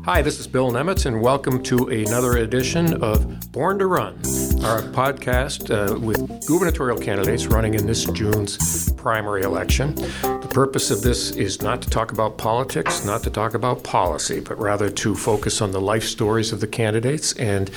Hi, this is Bill Nemitz, and welcome to another edition of Born to Run, our podcast with gubernatorial candidates running in this June's primary election. The purpose of this is not to talk about politics, not to talk about policy, but rather to focus on the life stories of the candidates and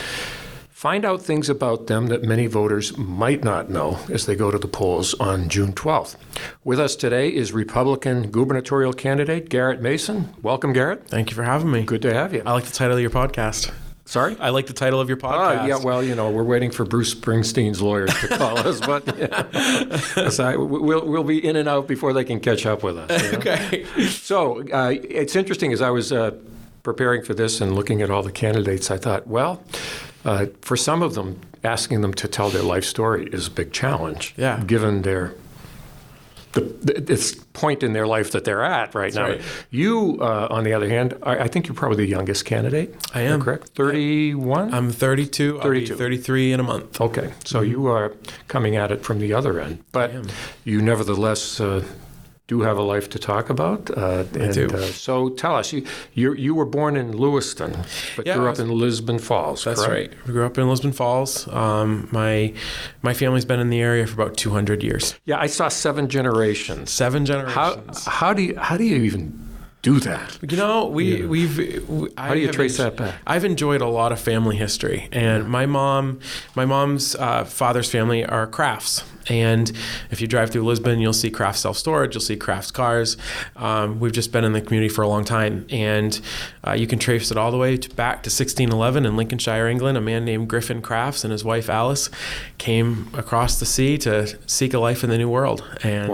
find out things about them that many voters might not know as they go to the polls on June 12th. With us today is Republican gubernatorial candidate Garrett Mason. Welcome, Garrett. Thank you for having me. Good to have you. I like the title of your podcast. Sorry? I like the title of your podcast. Yeah, well, we're waiting for Bruce Springsteen's lawyers to call us, but we'll be in and out before they can catch up with us. You know? Okay. So it's interesting, as I was preparing for this and looking at all the candidates, I thought, well, for some of them, asking them to tell their life story is a big challenge, given this point in their life that they're at right now. Right. You, on the other hand, I think you're probably the youngest candidate. I am. Correct? 31? I'm 32. 32. I'll be 33 in a month. Okay. So you are coming at it from the other end. But you nevertheless do have a life to talk about. I do. So tell us, you were born in Lewiston, but grew up in Lisbon Falls, That's correct? right. We grew up in Lisbon Falls. My family's been in the area for about 200 years. Yeah, I saw 7 generations. 7 generations. How do you even do that? You know, how do you trace that back? I've enjoyed a lot of family history, and my mom's father's family are Crafts. And if you drive through Lisbon, you'll see Crafts self-storage, you'll see Crafts cars. We've just been in the community for a long time, and you can trace it all the way back to 1611 in Lincolnshire, England. A man named Griffin Crafts and his wife Alice came across the sea to seek a life in the New World. And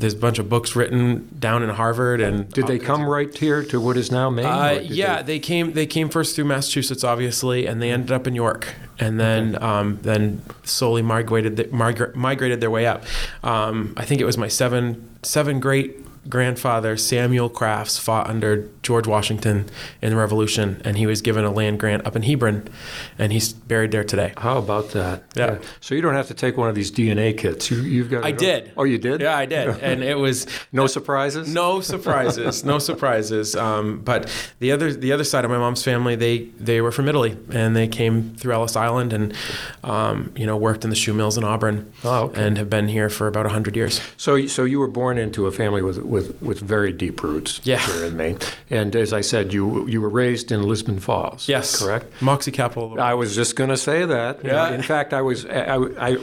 there's a bunch of books written down in Harvard. And did they come right here to what is now Maine? They came first through Massachusetts, obviously, and they ended up in York, and then slowly migrated their way up. I think it was my seven great grandfather Samuel Crafts fought under George Washington in the Revolution, and he was given a land grant up in Hebron, and he's buried there today. How about that? Yeah. So you don't have to take one of these DNA kits. You've got. I did. Oh, you did? Yeah, I did, and it was no surprises. No surprises. No surprises. But the other side of my mom's family, they were from Italy, and they came through Ellis Island, and worked in the shoe mills in Auburn, and have been here for about 100 years. So you were born into a family with very deep roots here in Maine. And as I said, you were raised in Lisbon Falls. Yes. Correct? Moxie capital of the world. I was just going to say that. Yeah. In fact, I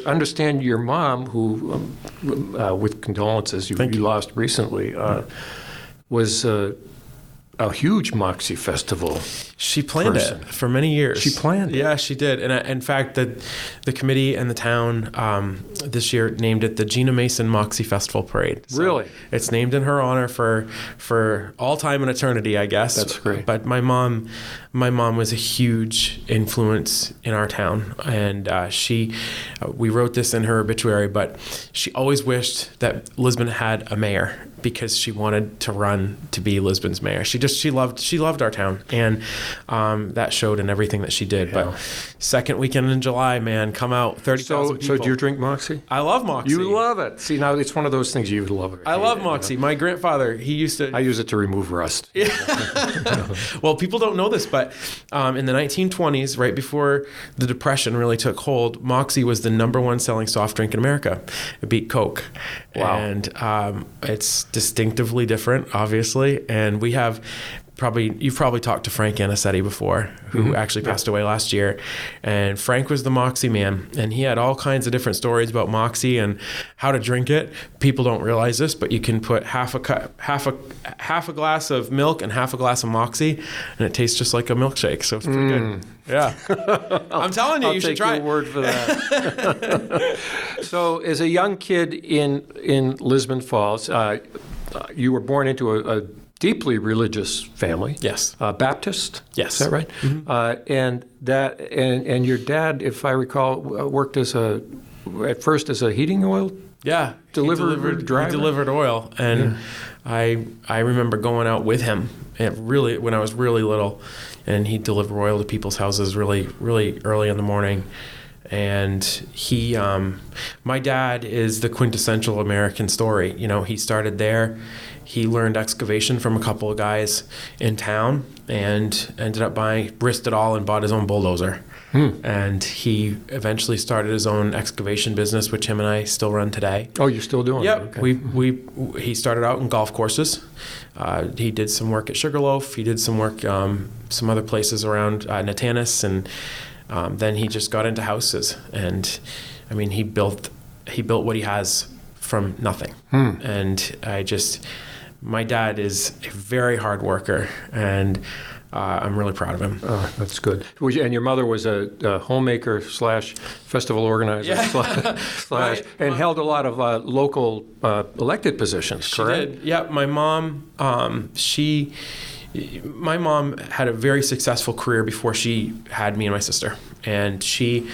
understand your mom, who, with condolences, you lost recently, was a huge Moxie festival. She planned it for many years. She planned it? Yeah, she did. And in fact, the committee and the town this year named it the Gina Mason Moxie Festival Parade. So really? It's named in her honor for all time and eternity, I guess. That's great. But my mom was a huge influence in our town. And we wrote this in her obituary, but she always wished that Lisbon had a mayor, because she wanted to run to be Lisbon's mayor. She loved our town, and that showed in everything that she did. Yeah. But second weekend in July, man, come out, 30,000 people. So do you drink Moxie? I love Moxie. You love it. See, now it's one of those things you would love it. I love Moxie. My grandfather, he used to. I use it to remove rust. Well, people don't know this, but in the 1920s, right before the Depression really took hold, Moxie was the #1 selling soft drink in America. It beat Coke. Wow. And it's distinctively different, obviously, and we have you've probably talked to Frank Anicetti before, who actually passed away last year, and Frank was the Moxie man, and he had all kinds of different stories about Moxie and how to drink it. People don't realize this, but you can put half a glass of milk and half a glass of Moxie, and it tastes just like a milkshake, so it's pretty good. Yeah. I'm telling you, you should try it. I'll take your word for that. So as a young kid in Lisbon Falls, you were born into a deeply religious family. Yes. Baptist. Yes. Is that right? Mm-hmm. And your dad, if I recall, worked at first as a heating oil. Yeah. Delivered driver. He delivered oil, and I remember going out with him when I was really little, and he'd deliver oil to people's houses really, really early in the morning. And he, my dad is the quintessential American story. You know, he started there. He learned excavation from a couple of guys in town and ended up risked it all and bought his own bulldozer. And he eventually started his own excavation business, which him and I still run today. Oh, you're still doing it? Okay. He started out in golf courses. He did some work at Sugarloaf. He did some work some other places around Natanis, and then he just got into houses. And I mean, he built what he has from nothing. And my dad is a very hard worker, and I'm really proud of him. Oh, that's good. And your mother was a homemaker / festival organizer and held a lot of local elected positions, correct? She did. Yeah, my mom, my mom had a very successful career before she had me and my sister, and she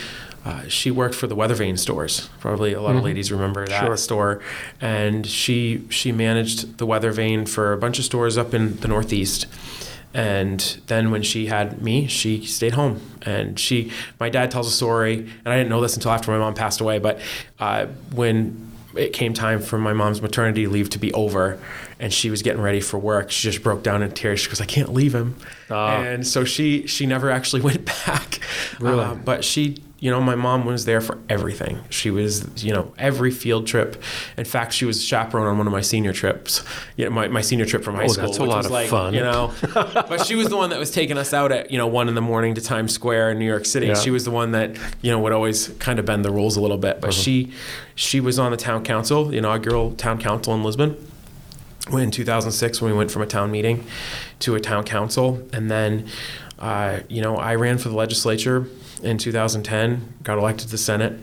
worked for the weather vane stores. Probably a lot of ladies remember that store. And she managed the weather vane for a bunch of stores up in the Northeast. And then when she had me, she stayed home. And my dad tells a story, and I didn't know this until after my mom passed away, but when it came time for my mom's maternity leave to be over and she was getting ready for work, she just broke down in tears. She goes, I can't leave him. And so she never actually went back. Really? But she, my mom was there for everything. She was, every field trip. In fact, she was chaperone on one of my senior trips. My senior trip from high school. That's a lot of fun. But she was the one that was taking us out at, 1 a.m. to Times Square in New York City. Yeah. She was the one that, would always kind of bend the rules a little bit. But she was on the town council, the inaugural town council in Lisbon. In 2006, when we went from a town meeting to a town council. And then, I ran for the legislature in 2010, got elected to the Senate,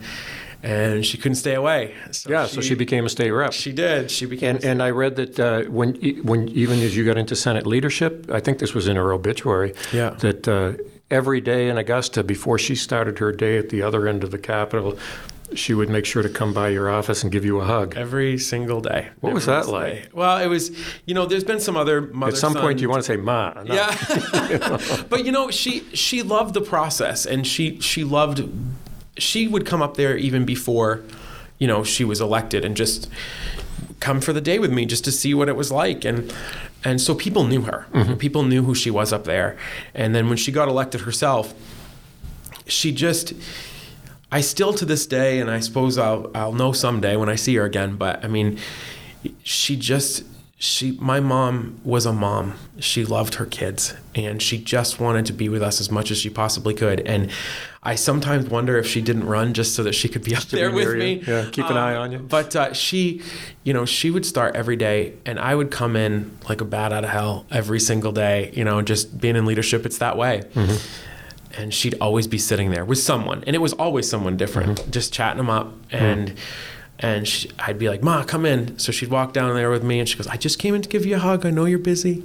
and she couldn't stay away. So she became a state rep. She did. She became. And I read that when even as you got into Senate leadership, I think this was in her obituary. Yeah. That every day in Augusta, before she started her day at the other end of the Capitol, she would make sure to come by your office and give you a hug. Every single day. What was that like? Well, it was, there's been some other mother-son. At some point you want to say, Ma. No. Yeah. But, she loved the process, and she would come up there even before, she was elected and just come for the day with me just to see what it was like. And so people knew her. Mm-hmm. People knew who she was up there. And then when she got elected herself, I still to this day, and I suppose I'll know someday when I see her again, but I mean, my mom was a mom. She loved her kids, and she just wanted to be with us as much as she possibly could. And I sometimes wonder if she didn't run just so that she could be up there with me. Yeah, keep an eye on you. But she would start every day, and I would come in like a bat out of hell every single day. Just being in leadership, it's that way. Mm-hmm. And she'd always be sitting there with someone, and it was always someone different, just chatting them up. And I'd be like, Ma, come in. So she'd walk down there with me, and she goes, I just came in to give you a hug. I know you're busy.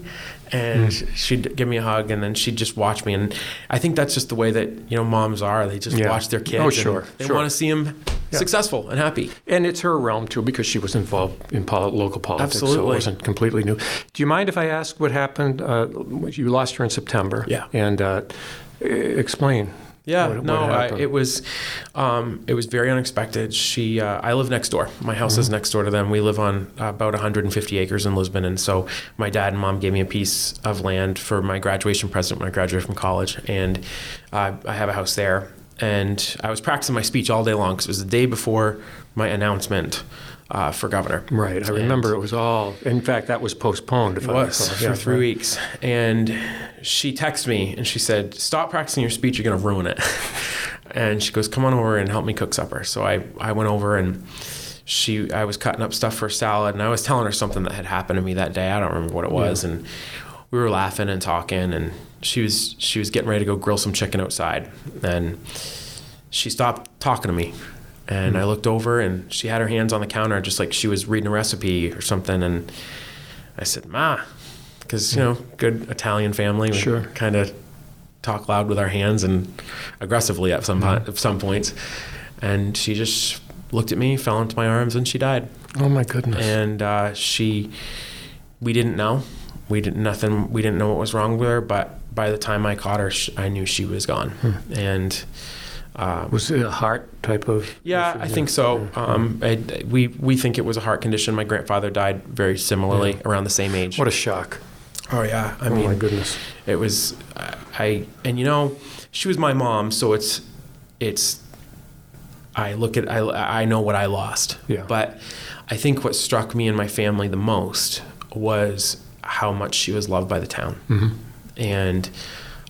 And she'd give me a hug, and then she'd just watch me. And I think that's just the way that moms are. They just watch their kids. Oh, sure. They want to see them successful and happy. And it's her realm too, because she was involved in local politics. Absolutely. So it wasn't completely new. Do you mind if I ask what happened? You lost her in September. Yeah. And explain. Yeah, what it was very unexpected. I live next door. My house is next door to them. We live on about 150 acres in Lisbon, and so my dad and mom gave me a piece of land for my graduation present when I graduated from college, and I have a house there. And I was practicing my speech all day long because it was the day before my announcement for governor. Right, I remember it was all. In fact, that was postponed. It was for 3 weeks, and she texted me and she said, "Stop practicing your speech. You're going to ruin it." And she goes, "Come on over and help me cook supper." So I went over, and I was cutting up stuff for a salad, and I was telling her something that had happened to me that day. I don't remember what it was, and we were laughing and talking, and she was getting ready to go grill some chicken outside, and she stopped talking to me. And I looked over, and she had her hands on the counter just like she was reading a recipe or something. And I said, "Ma," because, good Italian family. We kind of talk loud with our hands and aggressively at some points. And she just looked at me, fell into my arms, and she died. Oh, my goodness. And we didn't know. We didn't know what was wrong with her. But by the time I caught her, I knew she was gone. And Was it a heart type of? Yeah, issue? I think so. We think it was a heart condition. My grandfather died very similarly around the same age. What a shock. Oh yeah, I Oh mean, my goodness. it was. And she was my mom, so it's. I know what I lost. Yeah. But I think what struck me and my family the most was how much she was loved by the town. Mm-hmm. And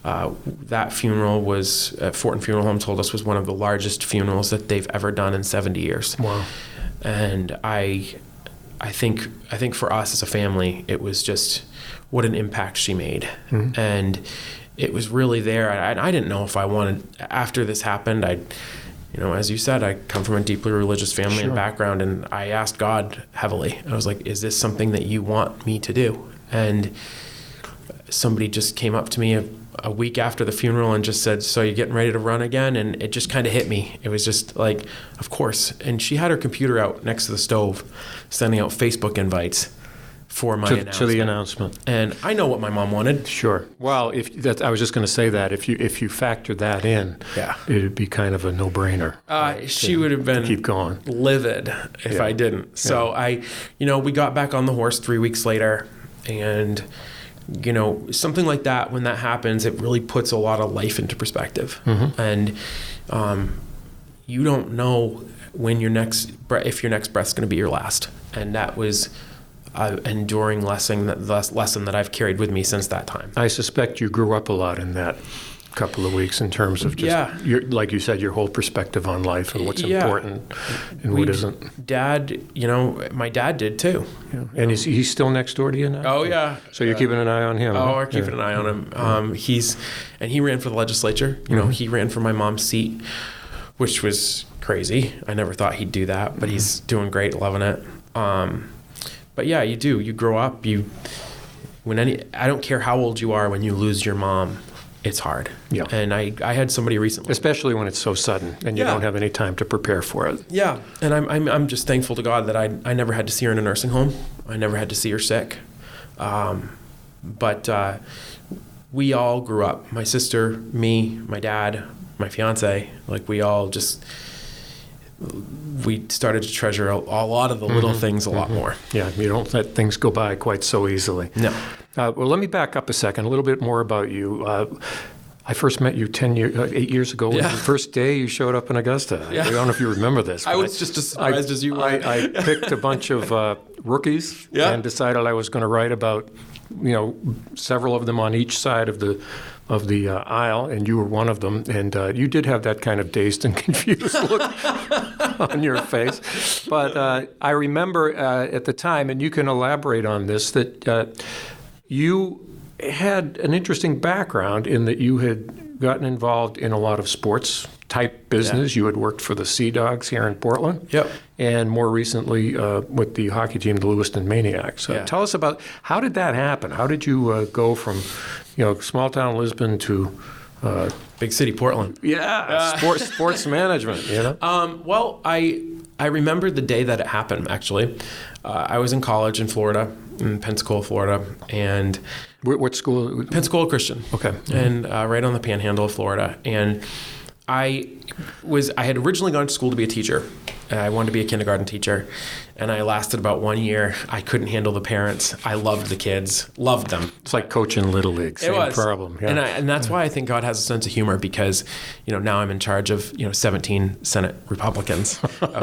that funeral was at Fortin Funeral Home told us was one of the largest funerals that they've ever done in 70 years. Wow. And I think for us as a family, it was just what an impact she made. Mm-hmm. And it was really there. I didn't know if I wanted, after this happened, as you said, I come from a deeply religious family and background, and I asked God heavily. I was like, is this something that you want me to do? And somebody just came up to me a week after the funeral and just said, so you're getting ready to run again? And it just kind of hit me. It was just like, of course. And she had her computer out next to the stove, sending out Facebook invites for my announcement. To the announcement. And I know what my mom wanted. Sure. Well, I was just going to say that if you factor that in, it'd be kind of a no-brainer. She would have been keep going. Livid if I didn't. So we got back on the horse 3 weeks later, and something like that, when that happens, it really puts a lot of life into perspective. Mm-hmm. And you don't know when if your next breath's going to be your last. And that was an enduring lesson that I've carried with me since that time. I suspect you grew up a lot in that couple of weeks in terms of just, like you said, your whole perspective on life and what's important and what isn't. My dad did too. Yeah. And is he still next door to you now? Oh, yeah. So you're keeping an eye on him? Oh, we're keeping an eye on him. He ran for the legislature. He ran for my mom's seat, which was crazy. I never thought he'd do that, but he's doing great, loving it. But yeah, you do. You grow up. I don't care how old you are when you lose your mom. It's hard. Yeah. And I had somebody recently, especially when it's so sudden and you don't have any time to prepare for it. Yeah. And I'm just thankful to God that I never had to see her in a nursing home. I never had to see her sick. But we all grew up. My sister, me, my dad, my fiance. Like we started to treasure a lot of the little things a lot more. Yeah, you don't let things go by quite so easily. No. Well, let me back up a second, a little bit more about you. I first met you 8 years ago. Yeah. The first day you showed up in Augusta. Yeah. I don't know if you remember this. I was just as surprised as you were. I picked a bunch of rookies and decided I was going to write about, several of them on each side of the aisle, and you were one of them. And you did have that kind of dazed and confused look on your face. But I remember at the time, and you can elaborate on this, that you had an interesting background in that you had gotten involved in a lot of sports type business. Yeah. You had worked for the Sea Dogs here in Portland. Yep. And more recently with the hockey team, the Lewiston Maniacs. So tell us about, how did that happen? How did you go from, small town Lisbon to big city Portland? Yeah, sports management, Well, I remember the day that it happened, actually. I was in college in Florida, in Pensacola, Florida, and what school? Pensacola Christian. Okay. And right on the panhandle of Florida. And I had originally gone to school to be a teacher. I wanted to be a kindergarten teacher, and I lasted about 1 year. I couldn't handle the parents. I loved the kids, loved them. It's like coaching Little League, same problem. Yeah. And that's why I think God has a sense of humor, because, now I'm in charge of, 17 Senate Republicans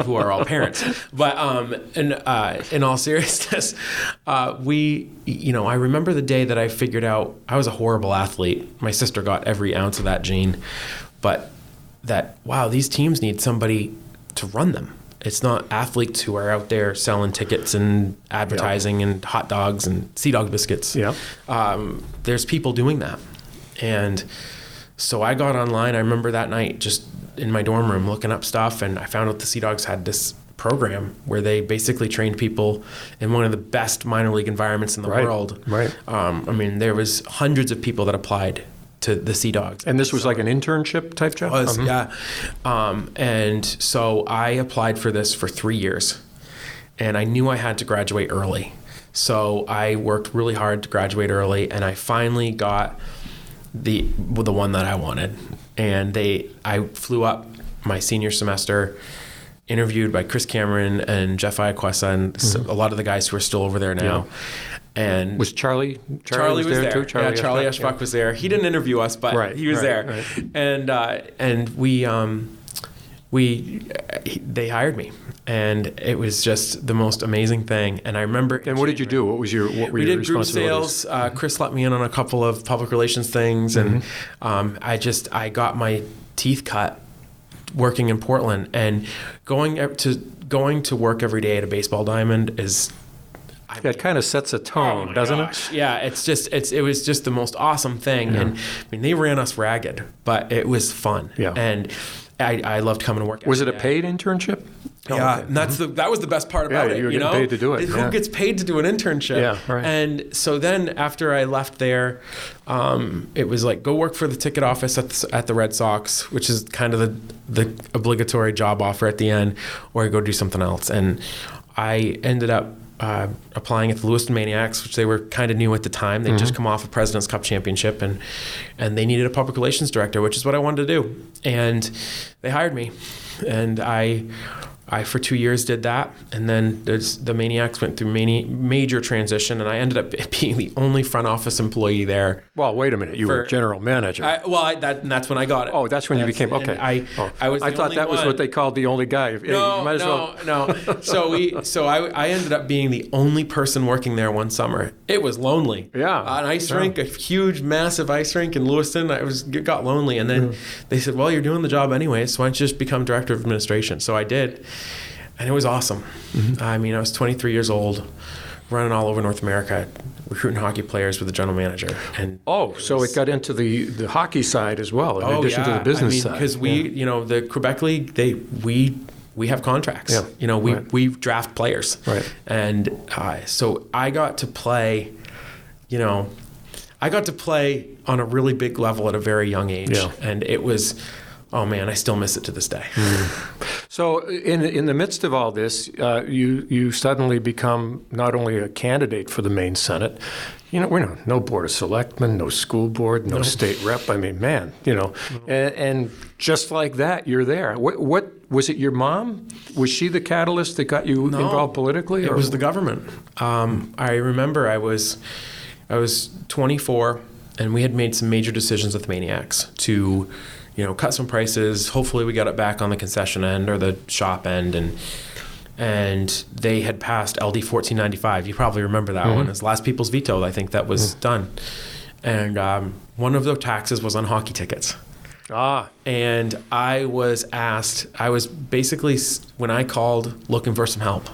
who are all parents. But in all seriousness, I remember the day that I figured out I was a horrible athlete. My sister got every ounce of that gene, but these teams need somebody to run them. It's not athletes who are out there selling tickets and advertising and hot dogs and Sea Dog biscuits. Yeah. There's people doing that. And so I got online. I remember that night just in my dorm room looking up stuff, and I found out the Sea Dogs had this program where they basically trained people in one of the best minor league environments in the world. Right. There was hundreds of people that applied to the Sea Dogs. And this was like an internship type job? It was, yeah. And so I applied for this for 3 years, and I knew I had to graduate early. So I worked really hard to graduate early, and I finally got the one that I wanted. And I flew up my senior semester, interviewed by Chris Cameron and Jeff Iaquesa and a lot of the guys who are still over there now. Yeah. And was Charlie was there too? Charlie Eschbach was there. He didn't interview us, but he was there. Right. And they hired me, and it was just the most amazing thing. And I remember. And what did you do? What were your responsibilities? Group sales. Chris let me in on a couple of public relations things, and I got my teeth cut working in Portland, and going to work every day at a baseball diamond is. That kind of sets a tone, doesn't it? Yeah, it was just the most awesome thing. Yeah. And I mean, they ran us ragged, but it was fun. Yeah. And I loved coming to work. Was it a paid internship? Yeah, and that was the best part about it. You were getting paid to do it. Who gets paid to do an internship? Yeah, right. And so then after I left there, it was like, go work for the ticket office at the Red Sox, which is kind of the obligatory job offer at the end, or go do something else. And I ended up applying at the Lewiston Maniacs, which they were kind of new at the time. They'd just come off a President's Cup championship, and they needed a public relations director, which is what I wanted to do. And they hired me, and I for 2 years did that, and then the Maniacs went through major transition, and I ended up being the only front office employee there. Well, wait a minute, you were general manager. That's when I got it. Oh, that's when you became okay. I was. I thought that was what they called the only guy. No. So I ended up being the only person working there one summer. It was lonely. Yeah, an ice rink, a huge, massive ice rink in Lewiston. It got lonely, and then they said, "Well, you're doing the job anyway, so why don't you just become director of administration?" So I did. And it was awesome. I mean, I was 23 years old, running all over North America, recruiting hockey players with a general manager. And so it got into the hockey side as well, in addition to the business side. Because the Quebec League, we have contracts. Yeah. We draft players. Right. And so I got to play, on a really big level at a very young age. Yeah. And it was. Oh man, I still miss it to this day. So in the midst of all this, you suddenly become not only a candidate for the Maine Senate, we're no board of selectmen, no school board, no state rep. I mean, man, and just like that, you're there. What was it? Your mom? Was she the catalyst that got you involved politically? It was the government. I remember I was 24, and we had made some major decisions at the Maniacs to. Cut some prices. Hopefully we got it back on the concession end or the shop end. And they had passed LD 1495. You probably remember that one. It's Last People's Veto. I think that was done. And one of the taxes was on hockey tickets. And I was basically, when I called looking for some help,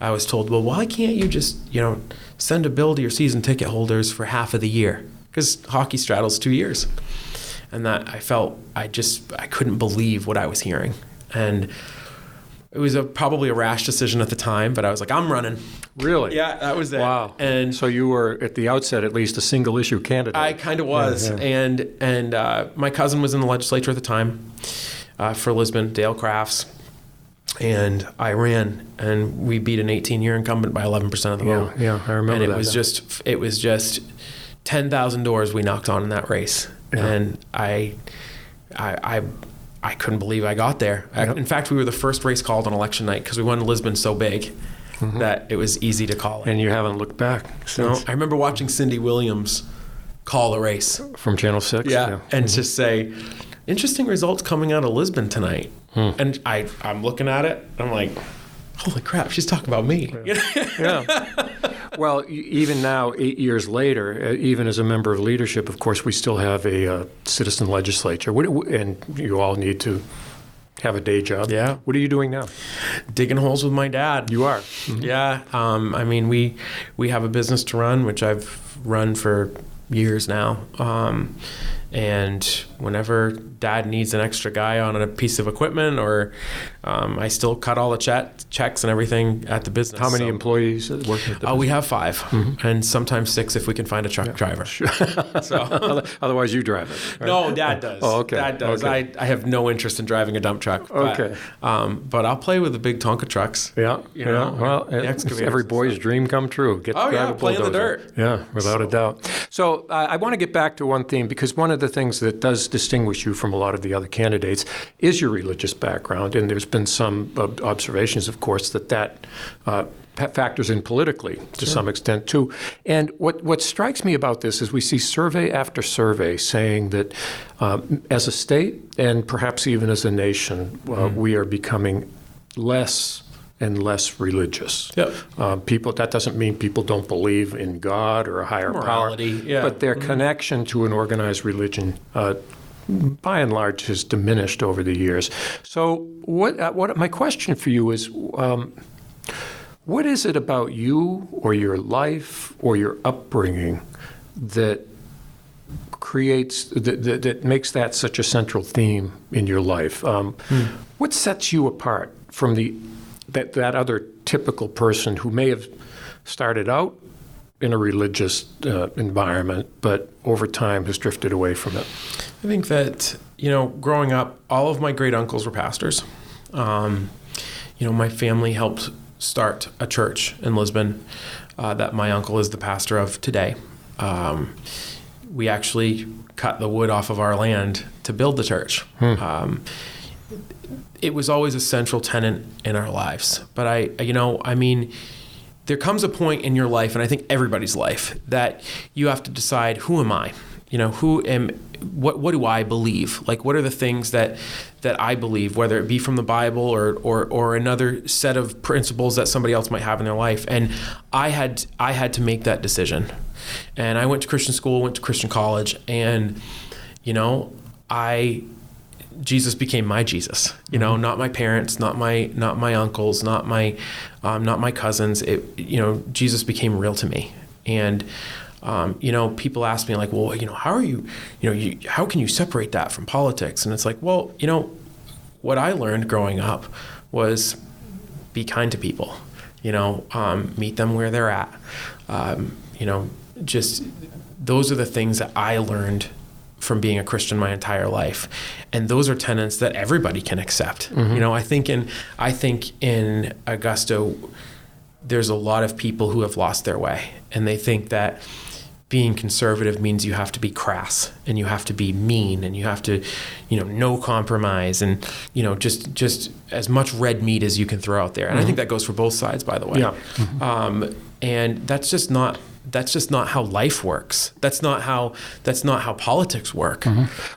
I was told, well, why can't you just, send a bill to your season ticket holders for half of the year? Because hockey straddles 2 years. And that I felt, I couldn't believe what I was hearing. And it was probably a rash decision at the time, but I was like, I'm running. Really? Yeah, that was it. Wow. And so you were, at the outset, at least a single issue candidate. I kind of was. Yeah. And my cousin was in the legislature at the time for Lisbon, Dale Crafts. And I ran, and we beat an 18-year incumbent by 11% of the vote. Yeah, I remember that. And it was just 10,000 doors we knocked on in that race. Yeah. And I couldn't believe I got there. Yep. In fact, we were the first race called on election night because we won Lisbon so big that it was easy to call it. And you haven't looked back since. No, I remember watching Cindy Williams call the race. From Channel 6? Yeah. And just say, interesting results coming out of Lisbon tonight. And I'm looking at it, I'm like, holy crap, she's talking about me. Yeah. Well, even now, 8 years later, even as a member of leadership, of course, we still have a citizen legislature. And you all need to have a day job. Yeah. What are you doing now? Digging holes with my dad. You are? Yeah. I mean, we have a business to run, which I've run for years now. And whenever Dad needs an extra guy on a piece of equipment, or I still cut all the checks and everything at the business. How many employees working at the business? We have 5, and sometimes 6 if we can find a truck driver. So otherwise, you drive it. Right? No, Dad does. Oh, okay. Dad does. Okay. I have no interest in driving a dump truck. Okay. But I'll play with the big Tonka trucks. Yeah. Well, it's every boy's dream come true. Get to drive a play in the dirt. Yeah, without a doubt. So I want to get back to one theme, because one of the things that does distinguish you from a lot of the other candidates is your religious background, and there's been some observations, of course, that factors in politically to some extent too. And what strikes me about this is we see survey after survey saying that as a state and perhaps even as a nation, we are becoming less and less religious. Yep. People. That doesn't mean people don't believe in God or a higher Morality, power, yeah. but their connection to an organized religion, by and large, has diminished over the years. So, what my question for you is, what is it about you or your life or your upbringing that creates that makes that such a central theme in your life? What sets you apart from that other typical person who may have started out in a religious environment, but over time has drifted away from it? I think that, growing up, all of my great uncles were pastors. My family helped start a church in Lisbon that my uncle is the pastor of today. We actually cut the wood off of our land to build the church. It was always a central tenet in our lives. But there comes a point in your life, and I think everybody's life, that you have to decide, who am I? What do I believe? Like, what are the things that I believe, whether it be from the Bible or another set of principles that somebody else might have in their life? And I had to make that decision. And I went to Christian school, went to Christian college, and Jesus became my Jesus. Not my parents, not my uncles, not my cousins. Jesus became real to me. And people ask me, like, well, how are you, how can you separate that from politics? And it's like, well, what I learned growing up was be kind to people, meet them where they're at. Just those are the things that I learned from being a Christian my entire life. And those are tenets that everybody can accept. I think in Augusta, there's a lot of people who have lost their way, and they think that being conservative means you have to be crass and you have to be mean and you have to, no compromise and, just as much red meat as you can throw out there. And I think that goes for both sides, by the way. Yeah. And that's just not how life works. That's not how politics work.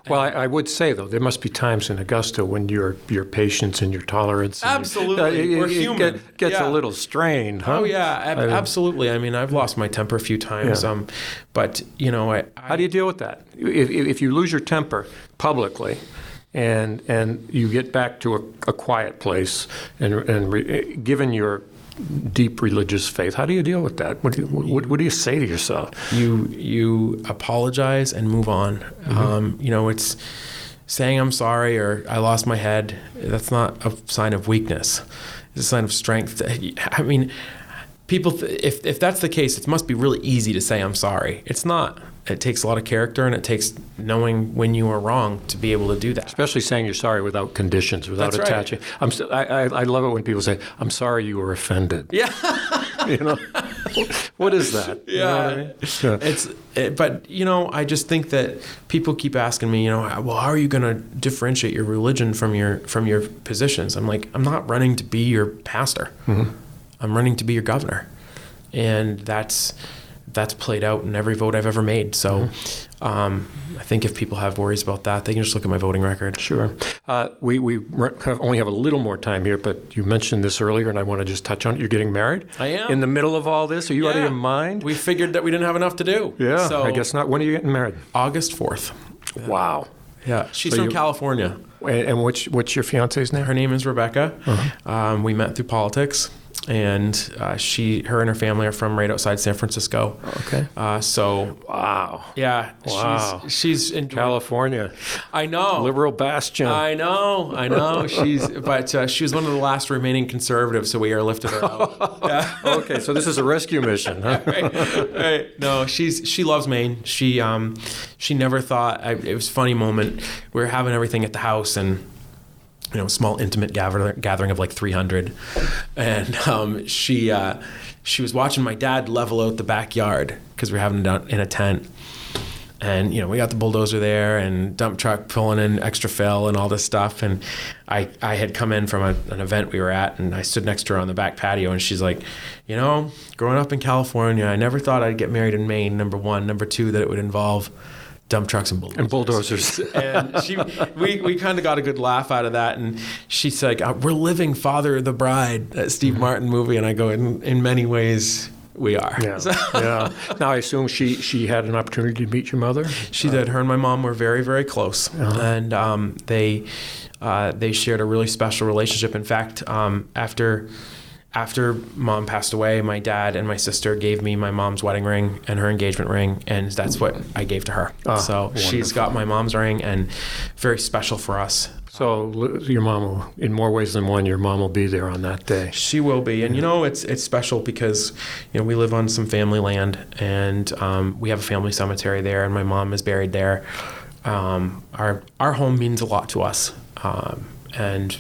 Well, I would say, though, there must be times in Augusta when your patience and your tolerance absolutely we're human. Gets a little strained, huh? Oh yeah, absolutely. I mean, I've lost my temper a few times. But how do you deal with that? If you lose your temper publicly, and you get back to a quiet place, and given your deep religious faith, how do you deal with that? What do you say to yourself? You apologize and move on. It's saying I'm sorry or I lost my head. That's not a sign of weakness. It's a sign of strength. I mean, people, if that's the case, it must be really easy to say I'm sorry. It's not. It takes a lot of character, and it takes knowing when you are wrong to be able to do that. Especially saying you're sorry without conditions, without That's attaching. Right. I love it when people say, "I'm sorry you were offended." Yeah. What is that? Yeah. You know what I mean? But I just think that people keep asking me, well, how are you going to differentiate your religion from your positions? I'm like, I'm not running to be your pastor. I'm running to be your governor, and that's played out in every vote I've ever made. So I think if people have worries about that, they can just look at my voting record. Sure. We only have a little more time here, but you mentioned this earlier, and I want to just touch on it. You're getting married? I am. In the middle of all this? Are you out of your mind? We figured that we didn't have enough to do. Yeah, so I guess not. When are you getting married? August 4th. Wow. Yeah. She's from California. And what's your fiance's name? Her name is Rebecca. We met through politics. And her and her family are from right outside San Francisco. Okay. Wow. Yeah. Wow. She's in California. I know. Liberal bastion. I know. She was one of the last remaining conservatives, so we lifted her out. Yeah. Okay, so this is a rescue mission, huh? Right. No, she loves Maine. She never thought. It was a funny moment. We were having everything at the house, and small intimate gathering of like 300, and she was watching my dad level out the backyard because we were having it in a tent, And, we got the bulldozer there and dump truck pulling in extra fill and all this stuff. And I had come in from an event we were at, and I stood next to her on the back patio, and she's like, growing up in California, I never thought I'd get married in Maine, number one. Number two, that it would involve dump trucks and bulldozers. And we kind of got a good laugh out of that. And she's like, we're living Father of the Bride, that Steve Martin movie. And I go, in many ways, we are. Yeah. Yeah. Now, I assume she had an opportunity to meet your mother? She did. Her and my mom were very, very close. Uh-huh. And they shared a really special relationship. In fact, after Mom passed away, my dad and my sister gave me my mom's wedding ring and her engagement ring, and that's what I gave to her. So wonderful. She's got my mom's ring, and very special for us. So your mom will, in more ways than one, your mom will be there on that day. She will be. And, it's special because, we live on some family land, and we have a family cemetery there, and my mom is buried there. Our home means a lot to us. And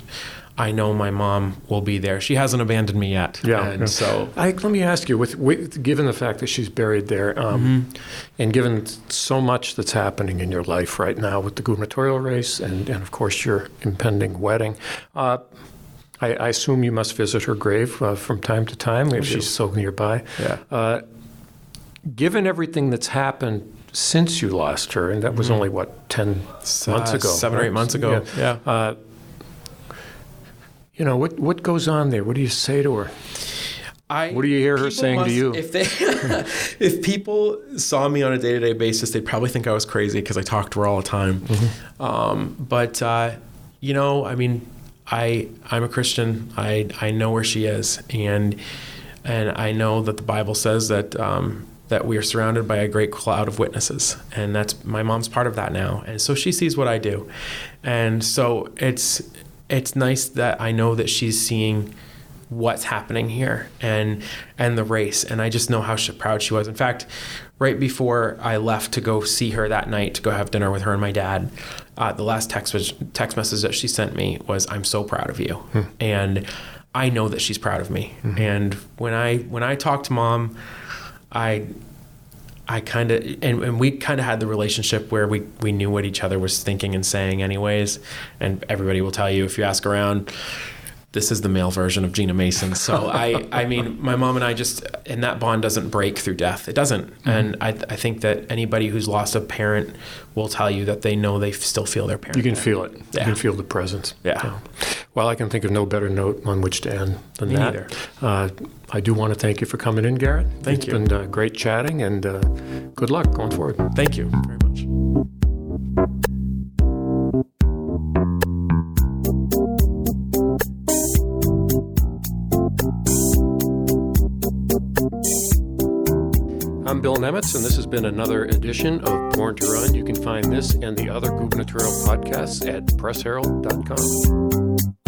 I know my mom will be there. She hasn't abandoned me yet. Yeah. And so let me ask you, with given the fact that she's buried there, and given so much that's happening in your life right now with the gubernatorial race and of course your impending wedding, I assume you must visit her grave from time to time if she's so nearby. Yeah. Given everything that's happened since you lost her, and that was only, 10 months ago? 7 or 8 months ago. Yeah. What goes on there? What do you say to her? What do you hear her saying to you? If people saw me on a day-to-day basis, they'd probably think I was crazy because I talk to her all the time. But I'm a Christian. I know where she is, and I know that the Bible says that we are surrounded by a great cloud of witnesses, and that's my mom's part of that now, and so she sees what I do, and so it's nice that I know that she's seeing what's happening here and the race. And I just know how proud she was. In fact, right before I left to go see her that night, to go have dinner with her and my dad, the last text message that she sent me was, "I'm so proud of you." And I know that she's proud of me. And when I talk to Mom, I kind of, and we kind of had the relationship where we knew what each other was thinking and saying anyways. And everybody will tell you, if you ask around, this is the male version of Gina Mason. So I mean, my mom and I and that bond doesn't break through death. It doesn't. And I think that anybody who's lost a parent will tell you that they know they still feel their parent. You can feel it. Yeah. You can feel the presence. Yeah. Well, I can think of no better note on which to end than that. Neither. I do want to thank you for coming in, Garrett. Thank you. It's been great chatting, and good luck going forward. Thank you very much. I'm Bill Nemitz, and this has been another edition of Born to Run. You can find this and the other gubernatorial podcasts at pressherald.com.